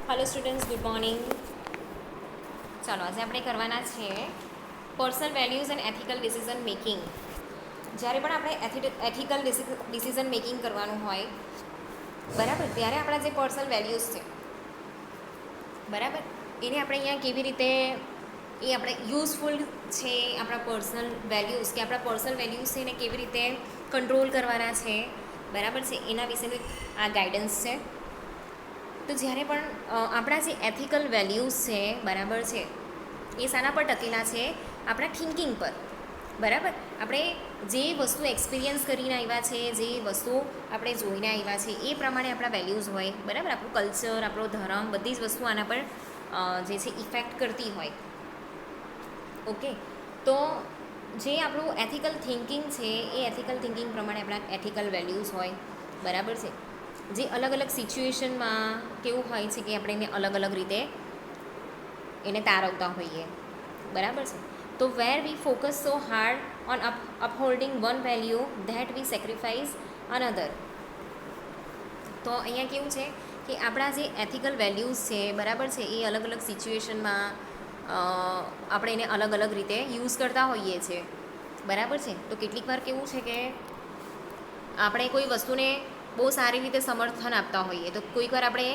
Hello students, good morning. ચાલો આજે આપણે કરવાના છે personal values and ethical decision making. જ્યારે પણ આપણે એથિકલ ડિસિઝન મેકિંગ કરવાનું હોય બરાબર, ત્યારે આપણા જે પર્સનલ વેલ્યુઝ છે બરાબર, એને આપણે અહીંયા કેવી રીતે એ આપણે યુઝફુલ છે, આપણા પર્સનલ વેલ્યુઝ કે આપણા પર્સનલ વેલ્યુઝ છે એને કેવી રીતે કંટ્રોલ કરવાના છે બરાબર છે, એના વિશેનું આ ગાઈડન્સ છે. તો જ્યારે પણ આપણા જે એથિકલ વેલ્યુઝ છે બરાબર છે, એ શાના પર ટકેલા છે? આપણા થિંકિંગ પર. બરાબર, આપણે જે વસ્તુ એક્સપિરિયન્સ કરીને આવ્યા છે, જે વસ્તુ આપણે જોઈને આવ્યા છે, એ પ્રમાણે આપણા વેલ્યુઝ હોય બરાબર. આપણું કલ્ચર, આપણો ધર્મ, બધી જ વસ્તુ આના પર જે છે ઇફેક્ટ કરતી હોય. ઓકે, તો જે આપણું એથિકલ થિંકિંગ છે એ એથિકલ થિંકિંગ પ્રમાણે આપણા એથિકલ વેલ્યુઝ હોય બરાબર છે. જે અલગ અલગ સિચ્યુએશનમાં કેવું હોય છે કે આપણે એને અલગ અલગ રીતે એને તારવતા હોઈએ બરાબર છે. તો where we focus so hard on upholding one value that we sacrifice another. તો અહીંયા કેવું છે કે આપણા જે એથિકલ વેલ્યુઝ છે બરાબર છે, એ અલગ અલગ સિચ્યુએશનમાં આપણે એને અલગ અલગ રીતે યુઝ કરતા હોઈએ છીએ બરાબર છે. તો કેટલીક વાર કેવું છે કે આપણે કોઈ વસ્તુને બહુ સારી રીતે સમર્થન આપતા હોઈએ, તો કોઈક વાર આપણે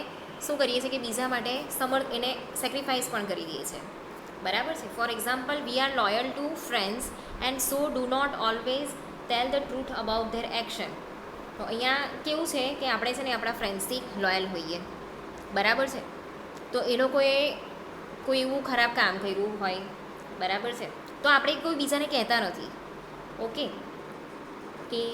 શું કરીએ છીએ કે બીજા માટે એને સેક્રિફાઈસ પણ કરી દઈએ છીએ બરાબર છે. For example, we are loyal to friends and so do not always tell the truth about their action. તો અહીંયા કેવું છે કે આપણે છે ને આપણા ફ્રેન્ડ્સથી લોયલ હોઈએ બરાબર છે. તો એ લોકોએ કોઈ એવું ખરાબ કામ કર્યું હોય બરાબર છે, તો આપણે કોઈ બીજાને કહેતા નથી. ઓકે, કે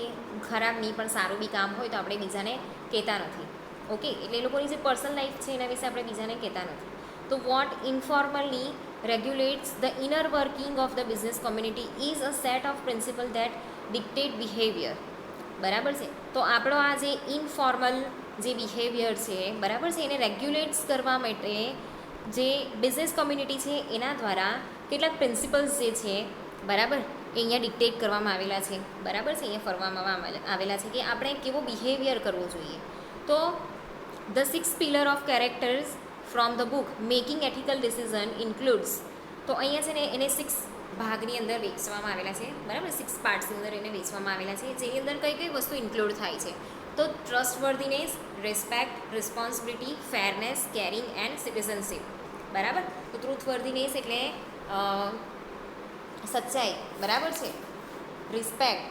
ખરાબ નહીં પણ સારું બી કામ હોય તો આપણે બીજાને કહેતા નથી. ઓકે, એટલે એ લોકોની જે પર્સનલ લાઈફ છે એના વિશે આપણે બીજાને કહેતા નથી. તો what informally regulates the inner working of the business community is a set of principle that dictate behaviour બરાબર છે. તો આપણો આ જે ઇનફોર્મલ જે બિહેવિયર છે બરાબર છે, એને રેગ્યુલેટ્સ કરવા માટે જે બિઝનેસ કોમ્યુનિટી છે એના દ્વારા કેટલાક પ્રિન્સિપલ્સ જે છે બરાબર, એ અહીંયા ડિક્ટેટ કરવામાં આવેલા છે બરાબર છે, અહીંયા ફરવામાં આવેલા છે કે આપણે કેવો બિહેવિયર કરવો જોઈએ. તો the 6 pillar of characters from the book making ethical decision includes. તો અહીંયા છે ને એને 6 ભાગની અંદર વેચવામાં આવેલા છે બરાબર, 6 પાર્ટ્સની અંદર એને વેચવામાં આવેલા છે, જેની અંદર કઈ કઈ વસ્તુ ઇન્ક્લુડ થાય છે. તો trustworthiness, respect, responsibility, fairness, caring and citizenship બરાબર. તો ટ્રુથવર્ધીનેસ એટલે સચ્ચાઈ બરાબર છે. રિસ્પેક્ટ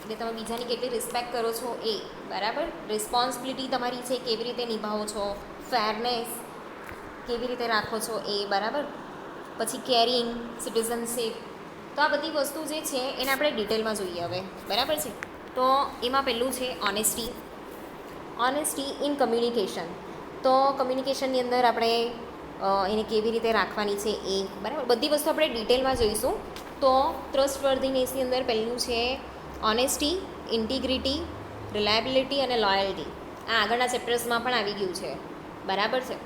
એટલે તમે બીજાની કેટલી રિસ્પેક્ટ કરો છો એ બરાબર. રિસ્પોન્સિબિલિટી તમારી છે કેવી રીતે નિભાવો છો. ફેરનેસ કેવી રીતે રાખો છો એ બરાબર. પછી કેરિંગ, સિટીઝનશીપ. તો આ બધી વસ્તુ જે છે એને આપણે ડિટેલમાં જોઈએ હવે બરાબર છે. તો એમાં પહેલું છે ઓનેસ્ટી. Honesty in communication. તો કમ્યુનિકેશનની અંદર આપણે એને કેવી રીતે રાખવાની છે એ બરાબર, બધી વસ્તુ આપણે ડિટેલમાં જોઈશું. તો ટ્રસ્ટવર્ધીનેસની અંદર પહેલું છે ઓનેસ્ટી, ઇન્ટિગ્રિટી, રિલાયબિલિટી અને લોયલ્ટી. આ આગળના ચેપ્ટર્સમાં પણ આવી ગયું છે બરાબર છે.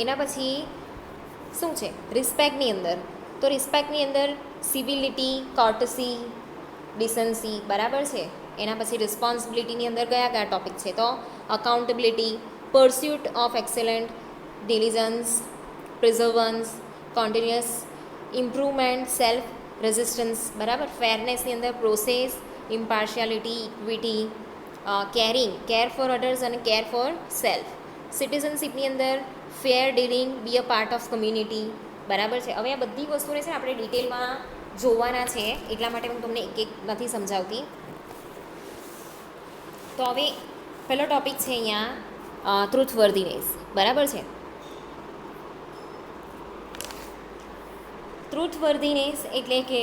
એના પછી શું છે રિસ્પેક્ટની અંદર? તો રિસ્પેક્ટની અંદર સિવિલિટી, કોર્ટસી, ડિસન્સી બરાબર છે. એના પછી રિસ્પોન્સિબિલિટીની અંદર કયા કયા ટોપિક છે? તો accountability, pursuit of excellent, diligence, perseverance, continuous improvement, self resistance બરાબર. ફેરનેસની અંદર process, impartiality, equity, caring, care for others અને કેર ફોર સેલ્ફ. સિટીઝનશીપની અંદર fair dealing, be a part of community બરાબર છે. હવે આ બધી વસ્તુને છે ને આપણે ડિટેલમાં જોવાના છે, એટલા માટે હું તમને એક એક નથી સમજાવતી. તો હવે પહેલો ટોપિક છે અહીંયા ટ્રુથવર્ધીનેસ બરાબર છે. ટ્રુથવર્ધીનેસ એટલે કે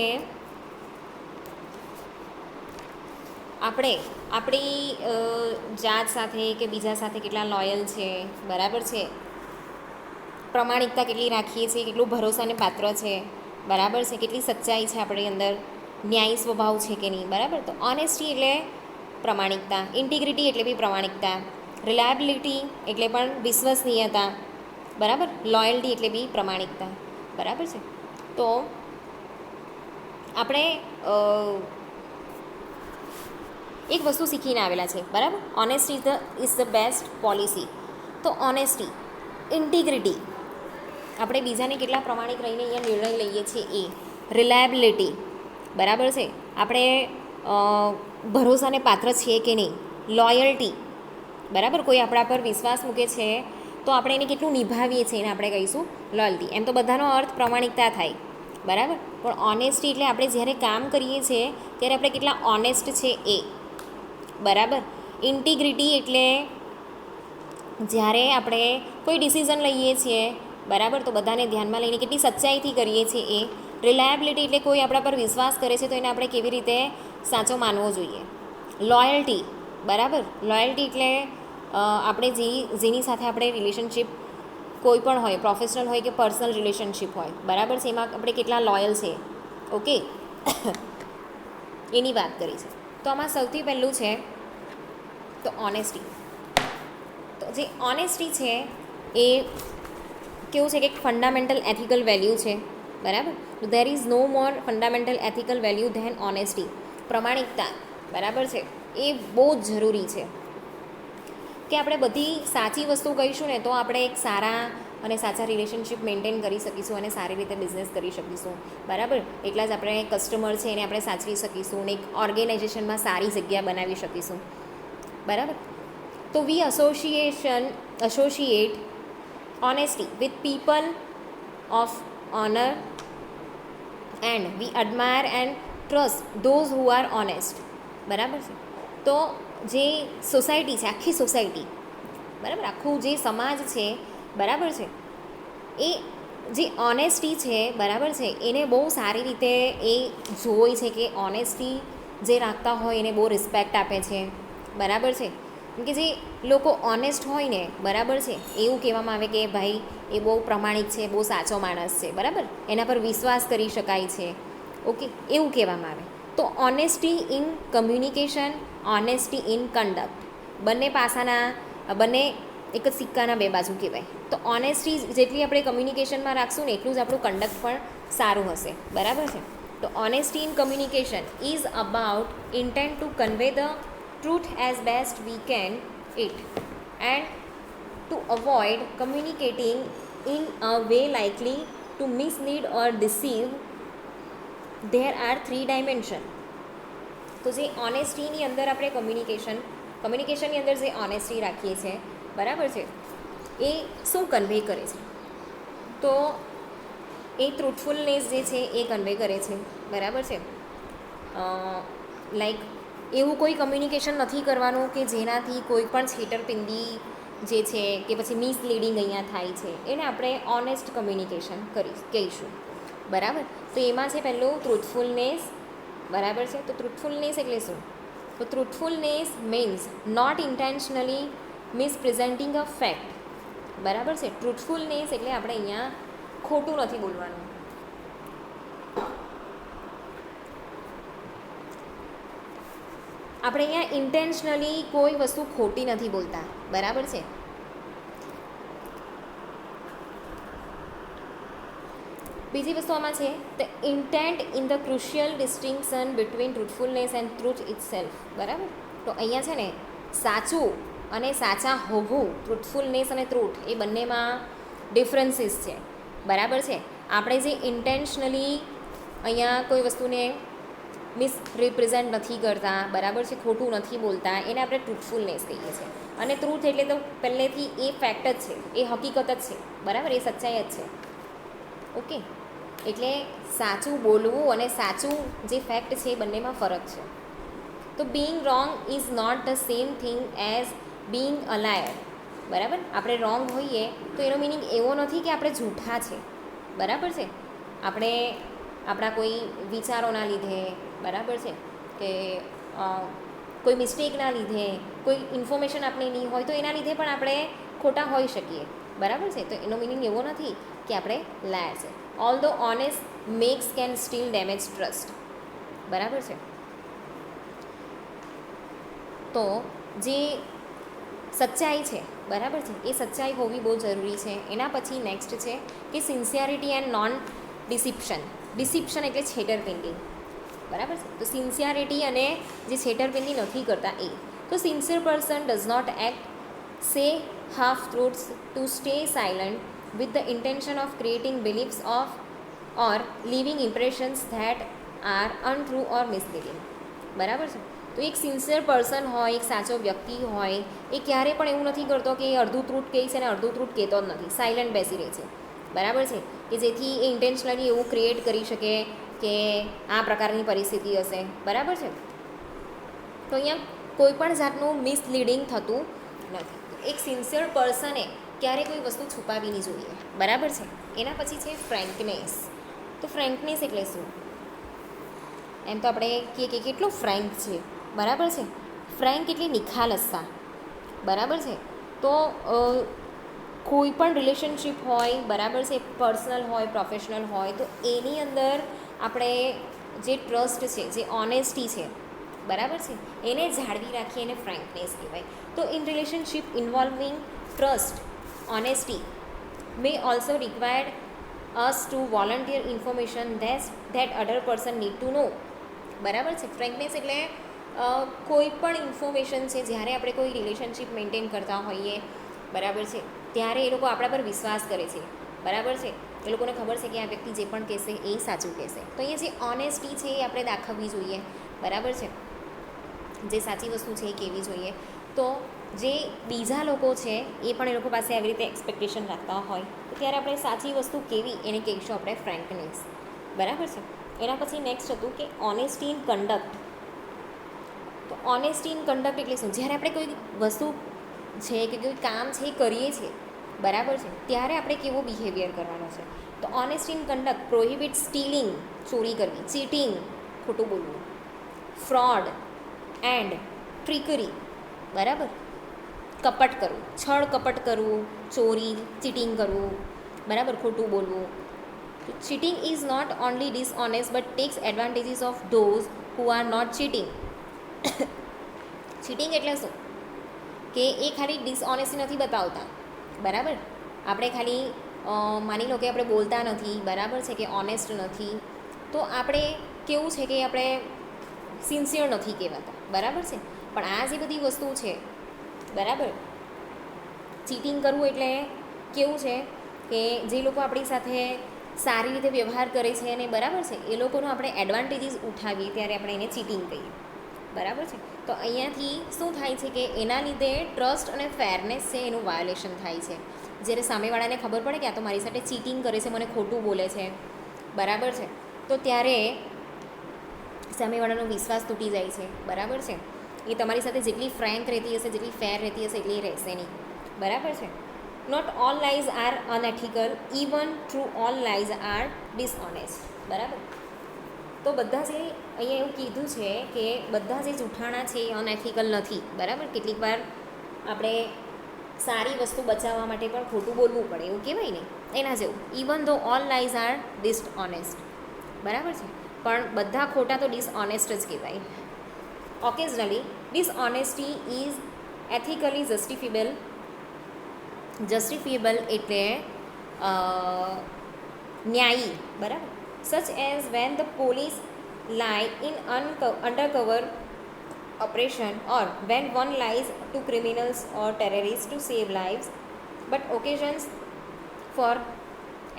આપણે આપણી જાત સાથે કે બીજા સાથે કેટલા લોયલ છે બરાબર છે, પ્રમાણિકતા કેટલી રાખીએ છીએ, કેટલું ભરોસાને પાત્ર છે બરાબર છે, કેટલી સચ્ચાઈ છે આપણી અંદર, ન્યાયી સ્વભાવ છે કે નહીં બરાબર. તો ઓનેસ્ટી એટલે પ્રમાણિકતા, ઇન્ટિગ્રિટી એટલે બી પ્રમાણિકતા, રિલાયબિલિટી એટલે પણ વિશ્વસનીયતા બરાબર, લોયલ્ટી એટલે બી પ્રમાણિકતા બરાબર છે. તો આપણે એક વસ્તુ શીખીને આવેલા છે બરાબર. Honest is the best policy. તો ઓનેસ્ટી, ઇન્ટિગ્રિટી, આપણે બીજાને કેટલા પ્રમાણિક રહીને અહીંયા નિર્ણય લઈએ છીએ એ, રિલાયબિલિટી, બરાબર છે, આપણે ભરોસાને પાત્ર છીએ કે નહીં, લોયલ્ટી, બરાબર, કોઈ આપણા પર વિશ્વાસ મૂકે છે તો આપણે એને કેટલું નિભાવીએ છીએ એને આપણે કહીશું લોયલ્ટી. એમ તો બધાનો અર્થ પ્રમાણિકતા થાય, બરાબર, પણ ઓનેસ્ટી એટલે આપણે જ્યારે કામ કરીએ છીએ ત્યારે આપણે કેટલા ઓનેસ્ટ છે એ, બરાબર. ઇન્ટિગ્રિટી એટલે જ્યારે આપણે કોઈ ડિસિઝન લઈએ છીએ, બરાબર, તો બધાને ધ્યાનમાં લઈને કેટલી સચ્ચાઈથી કરીએ છીએ એ. રિલાયબિલિટી એટલે કોઈ આપણા પર વિશ્વાસ કરે છે તો એને આપણે કેવી રીતે સાચો માનવો જોઈએ. લોયલ્ટી, બરાબર, લોયલ્ટી એટલે આપણે જેની સાથે આપણે રિલેશનશિપ કોઈ પણ હોય, પ્રોફેશનલ હોય કે પર્સનલ રિલેશનશિપ હોય, બરાબર છે, એમાં આપણે કેટલા લોયલ છે, ઓકે, એની વાત કરી છે. તો આમાં સૌથી પહેલું છે તો ઓનેસ્ટી. તો જે ઓનેસ્ટી છે એ કેવું છે કે એક ફંડામેન્ટલ એથિકલ વેલ્યુ છે, બરાબર. There is no more fundamental ethical value than honesty. પ્રમાણિકતા, બરાબર છે, એ બહુ જ જરૂરી છે કે આપણે બધી સાચી વસ્તુ કહીશું ને તો આપણે એક સારા અને સાચા રિલેશનશિપ મેન્ટેન કરી શકીશું અને સારી રીતે બિઝનેસ કરી શકીશું, બરાબર. એટલા જ આપણે કસ્ટમર છે એને આપણે સાચવી શકીશું અને એક ઓર્ગેનાઇઝેશનમાં સારી જગ્યા બનાવી શકીશું, બરાબર. તો વી associate honesty with people of honor and we admire and trust those who are honest, બરાબર છે. તો જે સોસાયટી છે, આખી સોસાયટી, બરાબર, આખું જે સમાજ છે, બરાબર છે, એ જે ઓનેસ્ટી છે, બરાબર છે, એને બહુ સારી રીતે એ જોઈ છે કે ઓનેસ્ટી જે રાખતા હોય એને બહુ રિસ્પેક્ટ આપે છે, બરાબર છે. કેમ કે જે લોકો ઓનેસ્ટ હોય ને, બરાબર છે, એવું કહેવામાં આવે કે ભાઈ એ બહુ પ્રમાણિક છે, બહુ સાચો માણસ છે, બરાબર, એના પર વિશ્વાસ કરી શકાય છે, ઓકે, એવું કહેવામાં આવે. તો honesty in communication, honesty in conduct, બંને પાસાના, બંને એક જ સિક્કાના બે બાજુ કહેવાય. તો ઓનેસ્ટી જેટલી આપણે કમ્યુનિકેશનમાં રાખશું ને એટલું જ આપણું કન્ડક્ટ પણ સારું હશે, બરાબર છે. તો honesty in communication is about intent two convey the truth as best we can it and to avoid communicating in a way likely to mislead or deceive. There are 3 dimensions. તો જે ઓનેસ્ટીની અંદર આપણે કમ્યુનિકેશનની અંદર જે ઓનેસ્ટી રાખીએ છીએ, બરાબર છે, એ શું કન્વે કરે છે? તો એ ટ્રુથફુલનેસ જે છે એ કન્વે કરે છે, બરાબર છે. લાઈક એવું કોઈ કમ્યુનિકેશન નથી કરવાનું કે જેનાથી કોઈ પણ છેતરપિંડી જે છે કે પછી મિસલીડિંગ અહીંયા થાય છે, એને આપણે ઓનેસ્ટ કમ્યુનિકેશન કહીશું, બરાબર. તો એમાં છે પહેલું ટ્રુથફુલનેસ, બરાબર છે. તો ટ્રુથફુલનેસ એટલે શું? તો truthfulness means not intentionally misrepresenting a fact, બરાબર છે. ટ્રુથફુલનેસ એટલે આપણે અહીંયા ખોટું નથી બોલવાનું, આપણે અહીંયા ઇન્ટેન્શનલી કોઈ વસ્તુ ખોટી નથી બોલતા, બરાબર છે. બીજી વસ્તુ આમાં છે the intent in the crucial distinction between truthfulness and truth itself, બરાબર. તો અહીંયા છે ને સાચું અને સાચા હોવું, ટ્રુથફુલનેસ અને ટ્રુથ એ બંનેમાં ડિફરન્સીસ છે, બરાબર છે. આપણે જે ઇન્ટેન્શનલી અહીંયા કોઈ વસ્તુને મિસરિપ્રેઝન્ટ નથી કરતા, બરાબર છે, ખોટું નથી બોલતા, એને આપણે ટ્રુથફુલનેસ કહીએ છીએ. અને ટ્રુથ એટલે તો પહેલેથી એ ફેક્ટ જ છે, એ હકીકત જ છે, બરાબર, એ સચ્ચાઈ જ છે, ઓકે. એટલે સાચું બોલવું અને સાચું જે ફેક્ટ છે એ બંનેમાં ફરક છે. તો being wrong is not the same thing as being a liar, બરાબર. આપણે રોંગ હોઈએ તો એનો મિનિંગ એવો નથી કે આપણે જૂઠા છે, બરાબર છે. આપણે આપણા કોઈ વિચારોના લીધે, બરાબર છે, કે કોઈ મિસ્ટેકના લીધે, કોઈ ઇન્ફોર્મેશન આપણે નહીં હોય તો એના લીધે પણ આપણે ખોટા હોઈ શકીએ, બરાબર છે. તો એનો મિનિંગ એવો નથી કે આપણે લાયર છે. All the honest makes can still damage trust, બરાબર છે. તો જે સચ્ચાઈ છે, બરાબર છે, એ સચ્ચાઈ હોવી બહુ જરૂરી છે. એના પછી નેક્સ્ટ છે કે સિન્સિયરિટી એન્ડ નોન ડિસિપ્શન. ડિસિપ્શન એટલે છેતરપિંડી, બરાબર છે. તો સિન્સિયરિટી અને જે છેતરપિંડી નથી કરતા એ. તો sincere person does not act say half truths to stay silent with the intention of creating beliefs of or leaving impressions that are untrue or misleading. બરાબર છે. તો એક સિન્સિયર પર્સન હોય, એક સાચો વ્યક્તિ હોય, એ ક્યારે પણ એવું નથી કરતો કે એ અડધું ટ્રૂથ કહે છે અને અડધું ટ્રૂથ કહેતો જ નથી, સાયલન્ટ બેસી રહે છે. બરાબર છે, કે જેથી એ ઇન્ટેન્શનલી એવું ક્રિએટ કરી શકે કે આ પ્રકારની પરિસ્થિતિ હશે. બરાબર છે. તો અહીંયા કોઈ પણ જાતનું મિસલીડિંગ થતું નથી. એક સિન્સિયર પર્સને ક્યારે કોઈ વસ્તુ છુપાવી નહીં જોઈએ. બરાબર છે. એના પછી છે ફ્રેન્કનેસ. તો ફ્રેન્કનેસ એટલે શું? એમ તો આપણે કહીએ કે કેટલો ફ્રેન્ક છે. બરાબર છે. ફ્રેન્ક એટલે નિખાલસતા. બરાબર છે. તો કોઈ પણ રિલેશનશિપ હોય, બરાબર છે, પર્સનલ હોય, પ્રોફેશનલ હોય, તો એની અંદર આપણે જે ટ્રસ્ટ છે, જે ઓનેસ્ટી છે, બરાબર છે, એને જાળવી રાખીએ એને ફ્રેન્કનેસ કહેવાય. તો in relationship involving trust, honesty may also required us to volunteer information that other person need to know. બરાબર છે. ફ્રેન્કનેસ એટલે કોઈ પણ ઇન્ફોર્મેશન છે, જ્યારે આપણે કોઈ રિલેશનશિપ મેન્ટેન કરતા હોઈએ, બરાબર છે, ત્યારે એ લોકો આપણા પર વિશ્વાસ કરે છે. બરાબર છે. એ લોકોને ખબર છે કે આ વ્યક્તિ જે પણ કહેશે એ સાચું કહેશે. તો અહીંયા જે ઓનેસ્ટી છે એ આપણે દાખવવી જોઈએ. બરાબર છે. જે સાચી વસ્તુ છે એ કહેવી જોઈએ. તો જે બીજા લોકો છે એ પણ એ લોકો પાસે આવી રીતે એક્સપેક્ટેશન રાખતા હોય, તો ત્યારે આપણે સાચી વસ્તુ કેવી એને કહીશું આપણે ફ્રેન્કનેસ. બરાબર છે. એના પછી નેક્સ્ટ હતું કે ઓનેસ્ટી ઇન કન્ડક્ટ. તો ઓનેસ્ટી ઇન કન્ડક્ટ એટલે શું? જ્યારે આપણે કોઈ વસ્તુ છે કે કોઈ કામ છે એ કરીએ છીએ, બરાબર છે, ત્યારે આપણે કેવો બિહેવિયર કરવાનો છે. તો honesty in conduct prohibit stealing, ચોરી કરવી, ચીટિંગ, ખોટું બોલવું, ફ્રોડ એન્ડ ટ્રીકરી, બરાબર, કપટ કરવું, છળ કપટ કરવું, ચોરી, ચીટિંગ કરવું, બરાબર, ખોટું બોલવું. Cheating is not only dishonest but takes advantages of those who are not cheating. Cheating એટલે શું? કે એ ખાલી ડિસઓનેસ્ટી નથી બતાવતા. બરાબર. આપણે ખાલી માની લો કે આપણે બોલતા નથી, બરાબર છે, કે ઓનેસ્ટ નથી, તો આપણે કેવું છે કે આપણે સિન્સિયર નથી કહેવાતા. બરાબર છે. પણ આ જે બધી વસ્તુ છે, બરાબર, ચીટિંગ કરવું એટલે કેવું છે કે જે લોકો આપણી સાથે સારી રીતે વ્યવહાર કરે છે અને બરાબર છે, એ લોકોનો આપણે એડવાન્ટેજીસ ઉઠાવીએ ત્યારે આપણે એને ચીટિંગ કહીએ. બરાબર છે. તો અહીંયાથી શું થાય છે કે એના લીધે ટ્રસ્ટ અને ફેરનેસ છે એનું વાયોલેશન થાય છે. જ્યારે સામેવાળાને ખબર પડે કે આ તો મારી સાથે ચીટિંગ કરે છે, મને ખોટું બોલે છે, બરાબર છે, તો ત્યારે સામેવાળાનો વિશ્વાસ તૂટી જાય છે. બરાબર છે. એ તમારી સાથે જેટલી ફ્રેન્ક રહેતી હશે, જેટલી ફેર રહેતી હશે, એટલી રહેશે નહીં. બરાબર છે. Not all lies are unethical, even though all lies are dishonest. બરાબર. તો બધા જે અહીંયા એવું કીધું છે કે બધા જે જૂઠાણા છે એ અનએથિકલ નથી. બરાબર. કેટલીક વાર આપણે સારી વસ્તુ બચાવવા માટે પણ ખોટું બોલવું પડે, એવું કહેવાય ને, એના જેવું. ઇવન ધો ઓલ લાઇઝ આર ડિસઓનેસ્ટ. બરાબર છે. પણ બધા ખોટા તો ડિસઓનેસ્ટ જ કહેવાય. ઓકેઝનલી ડિસઓનેસ્ટી ઇઝ એથિકલી જસ્ટિફિએબલ એટલે ન્યાયી. બરાબર. Such as when the police lie in undercover operation or when one lies to criminals or terrorists to save lives, but occasions for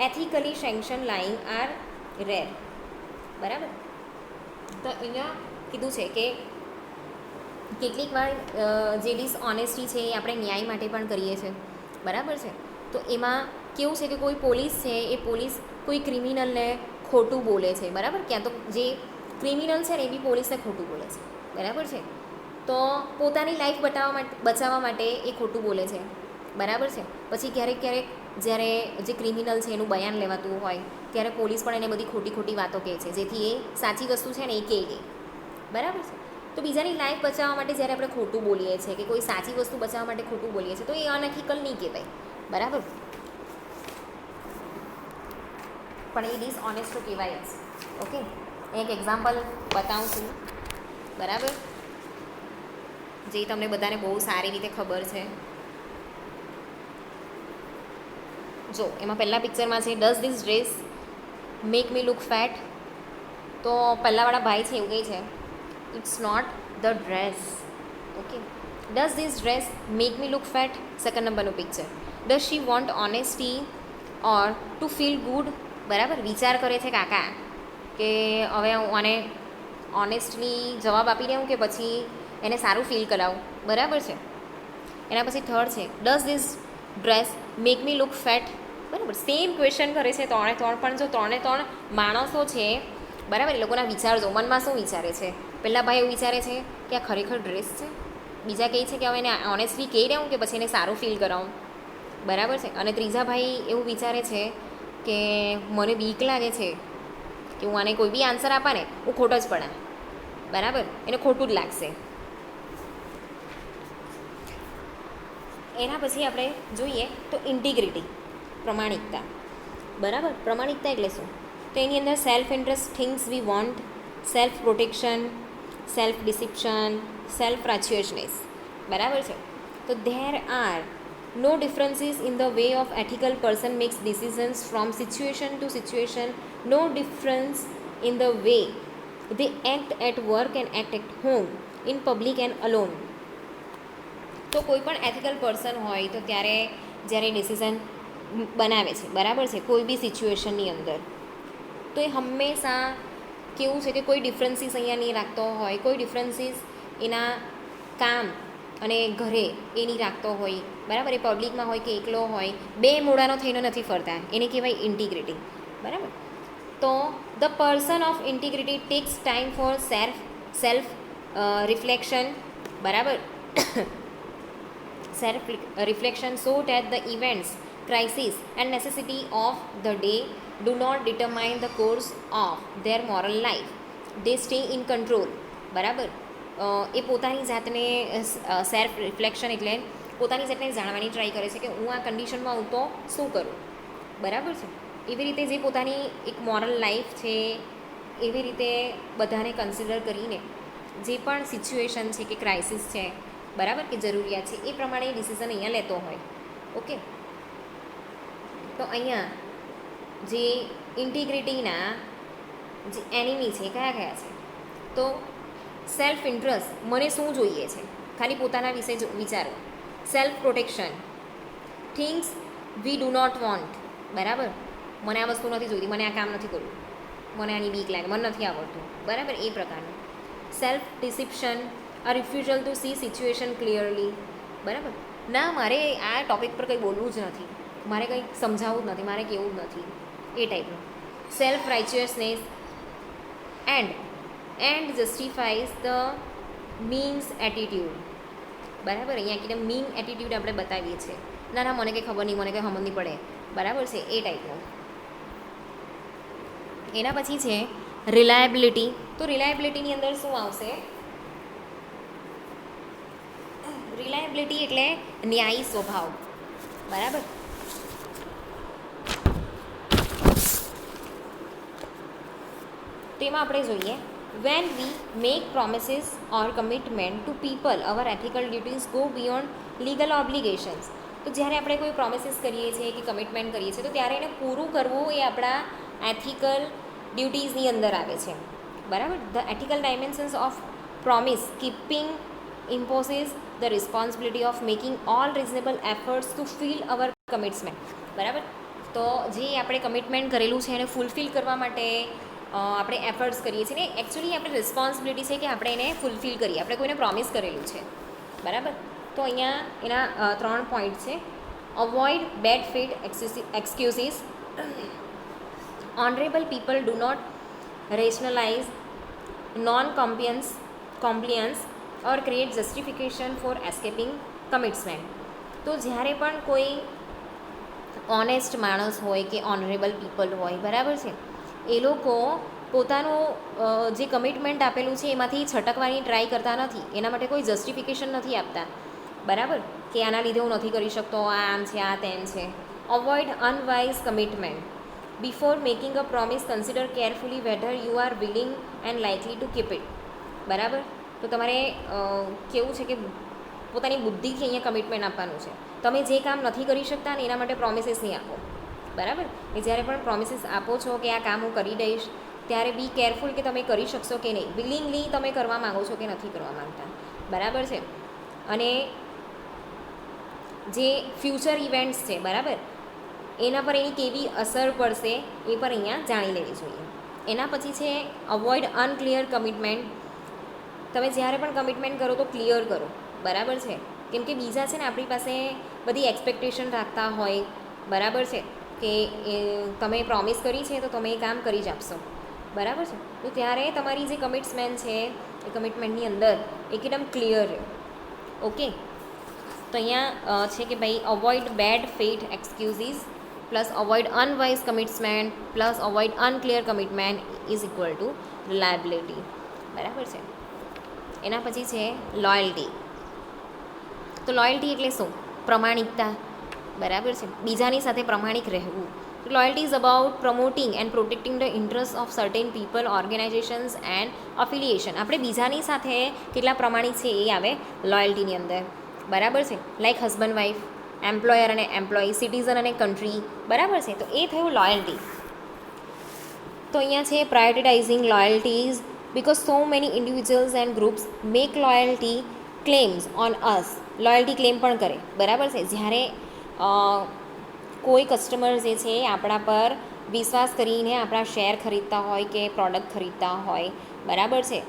ethically sanctioned lying are rare. બરાબર. તો અહીંયા કીધું છે કે કેટલીક વાર જે ડિસઓનેસ્ટી છે એ આપણે ન્યાય માટે પણ કરીએ છીએ. બરાબર છે. તો એમાં કેવું છે કે કોઈ પોલીસ છે એ પોલીસ કોઈ ક્રિમિનલને ખોટું બોલે છે. બરાબર. ક્યાં તો જે ક્રિમિનલ છે ને એ બી પોલીસને ખોટું બોલે છે. બરાબર છે. તો પોતાની લાઈફ બચાવવા માટે એ ખોટું બોલે છે. બરાબર છે. પછી ક્યારેક જ્યારે જે ક્રિમિનલ છે એનું બયાન લેવાતું હોય ત્યારે પોલીસ પણ એને બધી ખોટી વાતો કહે છે, જેથી એ સાચી વસ્તુ છે ને એ કહે ગઈ. બરાબર છે. તો બીજાની લાઈફ બચાવવા માટે જ્યારે આપણે ખોટું બોલીએ છીએ કે કોઈ સાચી વસ્તુ બચાવવા માટે ખોટું બોલીએ છીએ તો એ અનએથિકલ નહીં કહેવાય. બરાબર. પણ એ ડિસઓનેસ્ટ તો કહેવાય જ. ઓકે. એક એક્ઝામ્પલ બતાવું છું. બરાબર. જે તમને બધાને બહુ સારી રીતે ખબર છે. જો એમાં પહેલાં પિક્ચરમાં છે does this dress make me look fat. તો પહેલાંવાળા ભાઈ છે એવું કહે છે it's not the dress. Okay. Does this dress make me look fat? Second નંબરનું પિક્ચર. Does she want honesty or to feel good? બરાબર, વિચાર કરે છે કાકા કે હવે હું આને ઓનેસ્ટલી જવાબ આપી દઉં કે પછી એને સારું ફીલ કરાવું. બરાબર છે. એના પછી થર્ડ છે does this dress make me look fat? બરાબર, સેમ ક્વેશ્ચન કરે છે ત્રણે ત્રણ, પણ જો ત્રણે ત્રણ માણસો છે, બરાબર, એ લોકોના વિચાર જો મનમાં શું વિચારે છે. પહેલાં ભાઈ એવું વિચારે છે કે આ ખરેખર ડ્રેસ છે. બીજા કહે છે કે હવે એને ઓનેસ્ટલી કહી દઉં કે પછી એને સારું ફીલ કરાવું. બરાબર છે. અને ત્રીજા ભાઈ એવું વિચારે છે કે મને બીક લાગે છે કે હું આને કોઈ બી આન્સર આપા ને હું ખોટો જ પડા. બરાબર, એને ખોટું જ લાગશે. એના પછી આપણે જોઈએ તો ઇન્ટિગ્રિટી, પ્રમાણિકતા. બરાબર, પ્રમાણિકતા એટલે શું? તો એની અંદર self interest things we want, self protection, self deception, self righteousness. બરાબર છે. તો there are no differences in the way of ethical person makes decisions from situation to situation, no difference in the way they act at work and act at home, in public and alone. તો કોઈ પણ ethical person હોય તો ત્યારે જ્યારે decision બનાવે છે, બરાબર છે, કોઈ બી સિચ્યુએશનની અંદર, તો એ હંમેશા કેવું છે કે કોઈ ડિફરન્સીસ અહીંયા નહીં રાખતો હોય, કોઈ ડિફરન્સીસ એના કામ અને ઘરે એ નહીં રાખતો હોય. બરાબર, એ પબ્લિકમાં હોય કે એકલો હોય, બે મૂળાનો થઈને નથી ફરતા, એને કહેવાય ઇન્ટિગ્રિટી. બરાબર. તો the person of integrity takes time for self reflection. બરાબર, self reflection so that the events, crisis and necessity of the day do not determine the course of their moral life. They stay in control. બરાબર, એ પોતાની જાતને self reflection એટલે પોતાની જાતને જાણવાની try કરે છે કે હું આ કન્ડિશનમાં હું તો શું કરું. બરાબર છે. એવી રીતે જે પોતાની એક મોરલ લાઈફ છે એવી રીતે બધાને કન્સિડર કરીને જે પણ સિચ્યુએશન છે કે ક્રાઇસિસ છે, બરાબર, કે જરૂરિયાત છે, એ પ્રમાણે ડિસિઝન અહીંયા લેતો હોય. ઓકે, તો અહીંયા જે ઇન્ટિગ્રિટીના જે એનિમી છે કયા કયા છે? તો સેલ્ફ ઇન્ટરેસ્ટ, મને શું જોઈએ છે, ખાલી પોતાના વિશે વિચારો. Self protection, things we do not want. બરાબર, મને આ વસ્તુ નથી જોઈતી, મને આ કામ નથી કરવું, મને આની બીક લાગે, મને નથી આવડતું. બરાબર, એ પ્રકારનું. સેલ્ફ ડિસિપ્શન, અ રિફ્યુઝલ ટુ સી સિચ્યુએશન ક્લિયરલી. બરાબર, ના મારે આ ટૉપિક પર કંઈ બોલવું જ નથી, મારે કંઈ સમજાવવું જ નથી, મારે કહેવું જ નથી, એ ટાઈપનું. Self righteousness and justifies the means attitude. બરાબર, અહીંયા કીધે મીન એટીટ્યૂડ આપણે બતાવીએ છીએ. ના ના મને કંઈ ખબર નહીં, મને કંઈ સમજ નહીં પડે. બરાબર છે, એ ટાઈપનું. એના પછી છે રિલાયબિલિટી. તો રિલાયબિલિટીની અંદર શું આવશે? રિલાયબિલિટી એટલે ન્યાયી સ્વભાવ. બરાબર, તેમાં આપણે જોઈએ when we make promises or commitment to people our ethical duties go beyond legal obligations. તો જ્યારે આપણે કોઈ પ્રોમિસીસ કરીએ છીએ કે કમિટમેન્ટ કરીએ છીએ તો ત્યારે એને પૂરું કરવું એ આપણા એથિકલ ડ્યુટીઝની અંદર આવે છે. બરાબર, the ethical dimensions of promise keeping imposes the responsibility of making all reasonable efforts to fulfill our commitment. બરાબર, તો જે આપણે કમિટમેન્ટ કરેલું છે એને ફૂલફિલ કરવા માટે આપણે એફર્ટ્સ કરીએ છીએ ને એકચ્યુઅલી આપણી રિસ્પોન્સિબિલિટી છે કે આપણે એને ફૂલફિલ કરીએ, આપણે કોઈને પ્રોમિસ કરેલું છે. બરાબર, તો અહીંયા એના 3 પોઈન્ટ છે. Avoid bad faith excuses, honourable people do not rationalise non compliance or create justification for escaping commitment. તો જ્યારે પણ કોઈ ઓનેસ્ટ માણસ હોય કે ઓનરેબલ પીપલ હોય, બરાબર છે, એ લોકો પોતાનું જે કમિટમેન્ટ આપેલું છે એમાંથી છટકવાની ટ્રાય કરતા નથી, એના માટે કોઈ જસ્ટિફિકેશન નથી આપતા. બરાબર, કે આના લીધે હું નથી કરી શકતો, આ આમ છે, આ તેમ છે. Avoid unwise commitment. Before making a promise consider carefully whether you are willing and likely to keep it. બરાબર, તો તમારે કેવું છે કે પોતાની બુદ્ધિથી અહીંયા કમિટમેન્ટ આપવાનું છે. તમે જે કામ નથી કરી શકતા ને એના માટે પ્રોમિસીસ નહીં આપો. બરાબર, એ જ્યારે પણ પ્રોમિસીસ આપો છો કે આ કામ હું કરી દઈશ, ત્યારે બી કેરફુલ કે તમે કરી શકશો કે નહીં, વિલિંગલી તમે કરવા માગો છો કે નથી કરવા માંગતા. બરાબર છે. અને જે ફ્યુચર ઇવેન્ટ્સ છે બરાબર, એના પર એની કેવી અસર પડશે એ પર અહીંયા જાણી લેવી જોઈએ. એના પછી છે અવોઇડ અનક્લિયર કમિટમેન્ટ. તમે જ્યારે પણ કમિટમેન્ટ કરો તો ક્લિયર કરો, બરાબર છે. કેમ કે બીજા છે ને આપણી પાસે બધી એક્સપેક્ટેશન રાખતા હોય, બરાબર છે, કે તમે પ્રોમિસ કરી છે તો તમે એ કામ કરી જ આપશો, બરાબર છે. તો ત્યારે તમારી જે કમિટમેન્ટ છે એ કમિટમેન્ટની અંદર એકદમ ક્લિયર રહે. ઓકે, તો અહીંયા છે કે ભાઈ avoid bad faith excuses plus avoid unwise commitment plus avoid unclear commitment is equal to reliability, બરાબર છે. એના પછી છે લોયલ્ટી. તો લોયલ્ટી એટલે શું? પ્રમાણિકતા, બરાબર છે, બીજાની સાથે પ્રમાણિક રહેવું. Loyalty is about promoting and protecting the interest of certain people, organisations and affiliation. આપણે બીજાની સાથે કેટલા પ્રમાણિક છે એ આવે લોયલ્ટીની અંદર, બરાબર છે. લાઈક હસબન્ડ વાઈફ, એમ્પ્લોયર અને એમ્પ્લોયી, સિટીઝન અને કન્ટ્રી, બરાબર છે. તો એ થયું લોયલ્ટી. તો અહીંયા છે પ્રાયોરિટાઇઝિંગ લોયલ્ટીઝ because so many individuals and groups make loyalty claims on us. Loyalty claim પણ કરે, બરાબર છે. જ્યારે કોઈ કસ્ટમર જે છે આપણા પર વિશ્વાસ કરીને આપણા શેર ખરીદતા હોય કે પ્રોડક્ટ ખરીદતા હોય, બરાબર છે,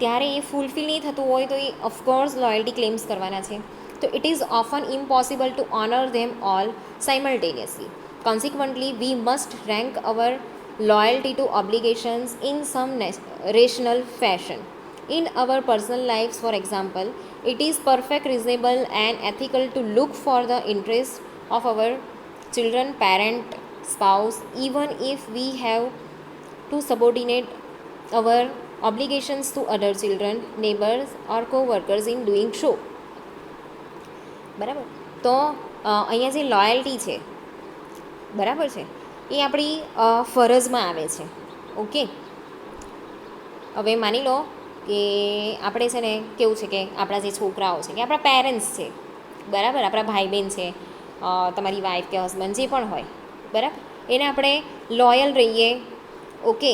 ત્યારે એ ફૂલફિલ નહીં થતું હોય તો એ ઓફકોર્સ લોયલ્ટી ક્લેમ્સ કરવાના છે. તો it is often impossible to honour them all simultaneously. Consequently we must rank our loyalty to obligations in some rational fashion. In our personal lives, for example, it is perfect, reasonable and ethical to look for the interest of our children, parent, spouse, even if we have to subordinate our obligations to other children, neighbors or co-workers in doing so. બરાબર. તો અહીંયા જે loyalty છે, બરાબર છે, એ આપણી ફરજમાં આવે છે. ઓકે, હવે માની લો કે આપણે છે ને કેવું છે કે આપણા જે છોકરાઓ છે કે આપણા પેરેન્ટ્સ છે, બરાબર, આપણા ભાઈ બહેન છે, તમારી વાઈફ કે હસબન્ડ જે પણ હોય, બરાબર, એને આપણે લોયલ રહીએ. ઓકે,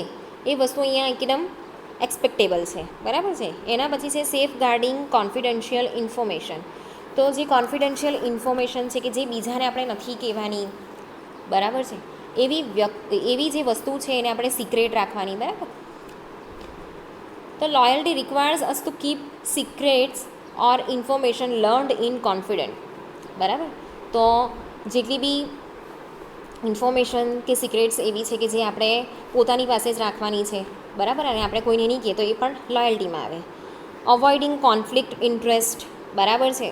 એ વસ્તુ અહીંયા એકદમ એક્સપેક્ટેબલ છે, બરાબર છે. એના પછી છે સેફ ગાર્ડિંગ કોન્ફિડેન્શિયલ ઇન્ફોર્મેશન. તો જે કોન્ફિડેન્શિયલ ઇન્ફોર્મેશન છે કે જે બીજાને આપણે નથી કહેવાની, બરાબર છે, એવી જે વસ્તુ છે એને આપણે સિક્રેટ રાખવાની, બરાબર. તો loyalty requires us to keep secrets or information learned in confident, બરાબર. તો જેટલી બી ઇન્ફોર્મેશન કે સિક્રેટ્સ એવી છે કે જે આપણે પોતાની પાસે જ રાખવાની છે, બરાબર, અને આપણે કોઈને નહીં કહીએ તો એ પણ લોયલ્ટીમાં આવે. અવોઇડિંગ કોન્ફ્લિક્ટ ઇન્ટરેસ્ટ, બરાબર છે.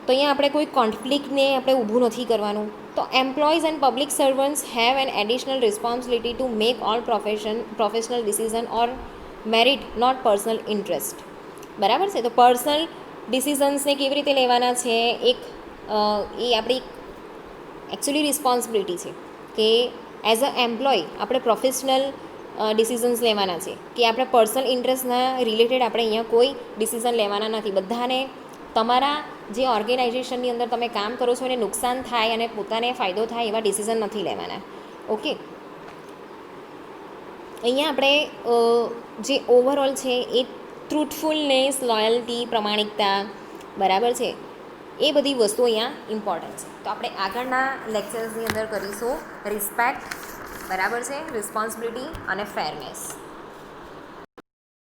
તો અહીંયા આપણે કોઈ કોન્ફ્લિક્ટને આપણે ઊભું નથી કરવાનું. તો employees and public servants have an additional responsibility to make all professional decision or merit not personal interest, બરાબર છે. તો પર્સનલ ડિસિઝન્સને કેવી રીતે લેવાના છે, એક એ આપણી એકચ્યુઅલી રિસ્પોન્સિબિલિટી છે કે એઝ અ એમ્પ્લોય આપણે પ્રોફેશનલ ડિસિઝન્સ લેવાના છે, કે આપણે પર્સનલ ઇન્ટરેસ્ટના રિલેટેડ આપણે અહીંયા કોઈ ડિસિઝન લેવાના નથી. બધાને તમારા જે ઓર્ગેનાઇઝેશનની અંદર તમે કામ કરો છો એને નુકસાન થાય અને પોતાને ફાયદો થાય એવા ડિસિઝન નથી લેવાના. ઓકે, અહીંયા આપણે જે ઓવરઓલ છે એ ટ્રુથફુલનેસ, લોયલ્ટી, પ્રમાણિકતા, બરાબર છે, એ બધી વસ્તુઓ અહીંયા ઇમ્પોર્ટન્ટ છે. તો આપણે આગળના લેક્ચર્સની અંદર કરીશું રિસ્પેક્ટ, બરાબર છે, રિસ્પોન્સિબિલિટી અને ફેરનેસ.